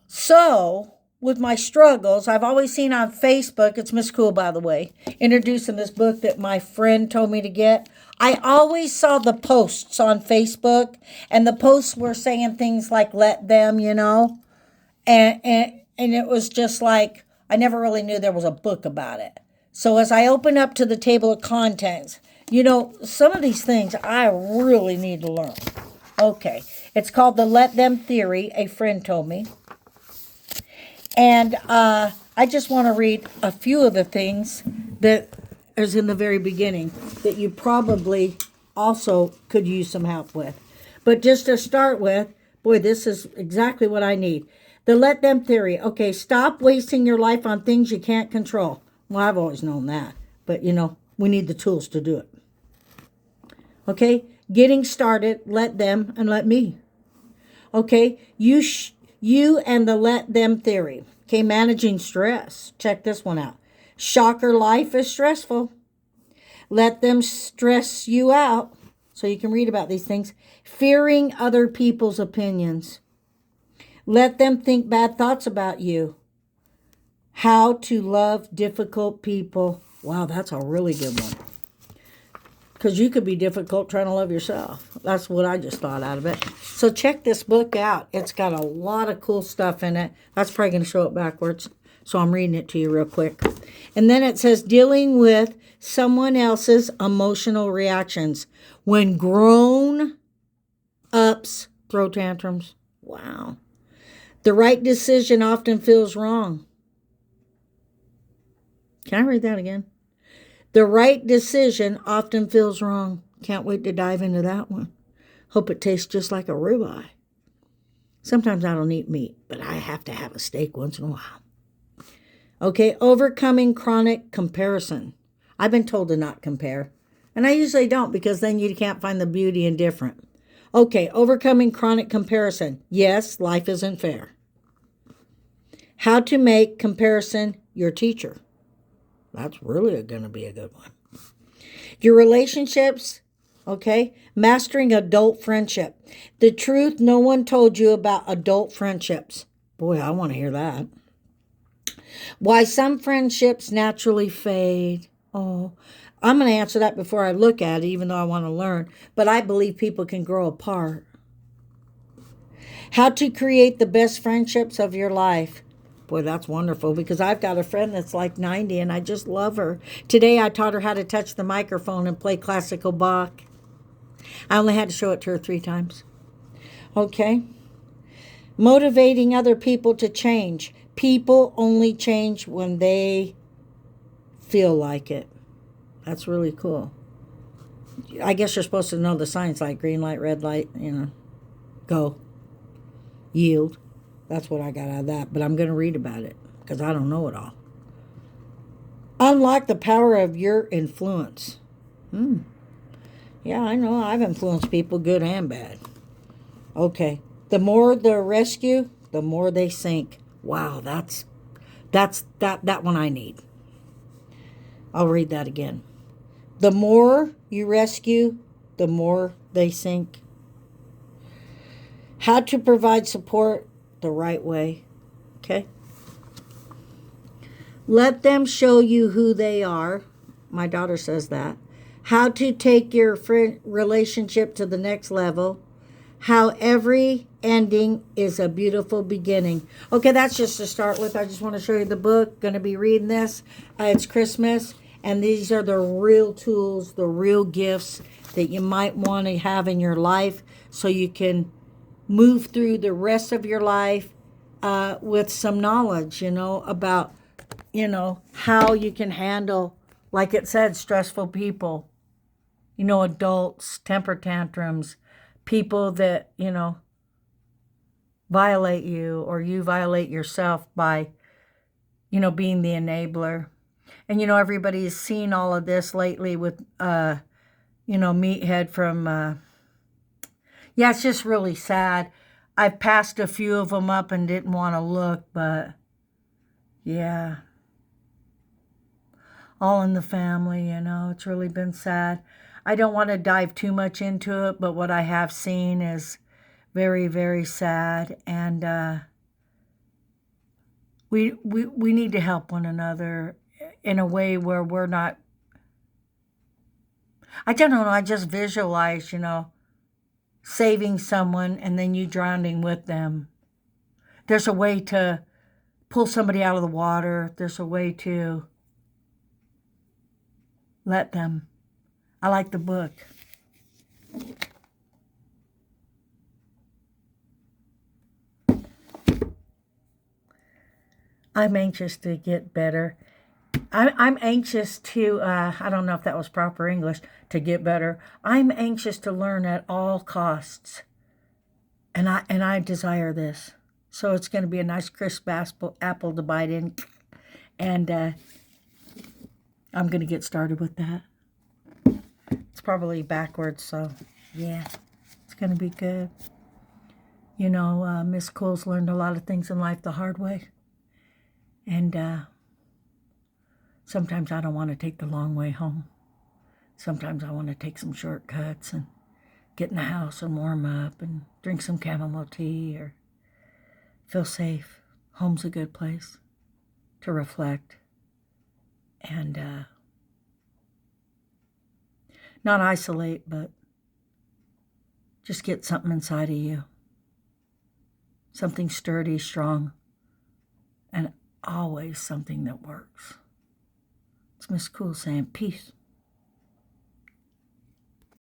So, with my struggles, I've always seen on Facebook, it's Miss Cool, by the way, introducing this book that my friend told me to get. I always saw the posts on Facebook, and the posts were saying things like, let them, and it was just like, I never really knew there was a book about it. So, as I open up to the table of contents, some of these things I really need to learn. Okay, it's called the Let Them Theory, a friend told me. And I just want to read a few of the things that is in the very beginning that you probably also could use some help with. But just to start with, boy, this is exactly what I need. The Let Them Theory. Okay, stop wasting your life on things you can't control. Well, I've always known that. But, we need the tools to do it. Okay, getting started, let them and let me. Okay, you and the let them theory. Okay, managing stress. Check this one out. Shocker, life is stressful. Let them stress you out. So you can read about these things. Fearing other people's opinions. Let them think bad thoughts about you. How to love difficult people. Wow, that's a really good one. Because you could be difficult trying to love yourself. That's what I just thought out of it. So check this book out. It's got a lot of cool stuff in it. That's probably going to show it backwards. So I'm reading it to you real quick. And then it says, dealing with someone else's emotional reactions. When grown ups throw tantrums. Wow. The right decision often feels wrong. Can I read that again? The right decision often feels wrong. Can't wait to dive into that one. Hope it tastes just like a ribeye. Sometimes I don't eat meat, but I have to have a steak once in a while. Okay, overcoming chronic comparison. I've been told to not compare, and I usually don't because then you can't find the beauty in different. Okay, overcoming chronic comparison. Yes, life isn't fair. How to make comparison your teacher. That's really going to be a good one. Your relationships, okay? Mastering adult friendship. The truth no one told you about adult friendships. Boy, I want to hear that. Why some friendships naturally fade. Oh, I'm going to answer that before I look at it, even though I want to learn. But I believe people can grow apart. How to create the best friendships of your life. Boy, that's wonderful because I've got a friend that's like 90 and I just love her. Today I taught her how to touch the microphone and play classical Bach. I only had to show it to her 3 times. Okay. Motivating other people to change. People only change when they feel like it. That's really cool. I guess you're supposed to know the signs like green light, red light, go, yield. That's what I got out of that, but I'm going to read about it because I don't know it all. Unlock the power of your influence. Yeah, I know. I've influenced people, good and bad. Okay. The more the rescue, the more they sink. Wow, that's that one I need. I'll read that again. The more you rescue, the more they sink. How to provide support the right way. Okay? Let them show you who they are. My daughter says that. How to take your friend relationship to the next level. How every ending is a beautiful beginning. Okay, that's just to start with. I just want to show you the book. Going to be reading this. It's Christmas, and these are the real tools, the real gifts that you might want to have in your life so you can move through the rest of your life with some knowledge, about, how you can handle, like it said, stressful people, adults, temper tantrums, people that, violate you or you violate yourself by, being the enabler. And, everybody's seen all of this lately with, Meathead from, yeah, it's just really sad. I've passed a few of them up and didn't want to look, but yeah, all in the family, it's really been sad. I don't want to dive too much into it, but what I have seen is very, very sad. And We need to help one another in a way where we're not, I don't know, I just visualize, saving someone and then you drowning with them. There's a way to pull somebody out of the water. There's a way to let them. I like the book. I'm anxious to get better. I'm anxious to, I don't know if that was proper English, to get better. I'm anxious to learn at all costs. And I desire this. So it's going to be a nice crisp apple to bite in. And I'm going to get started with that. It's probably backwards, so yeah, it's going to be good. Miss Cool's learned a lot of things in life the hard way. And sometimes I don't want to take the long way home. Sometimes I want to take some shortcuts and get in the house and warm up and drink some chamomile tea or feel safe. Home's a good place to reflect and not isolate, but just get something inside of you. Something sturdy, strong, and always something that works. It's Miss Cool saying peace.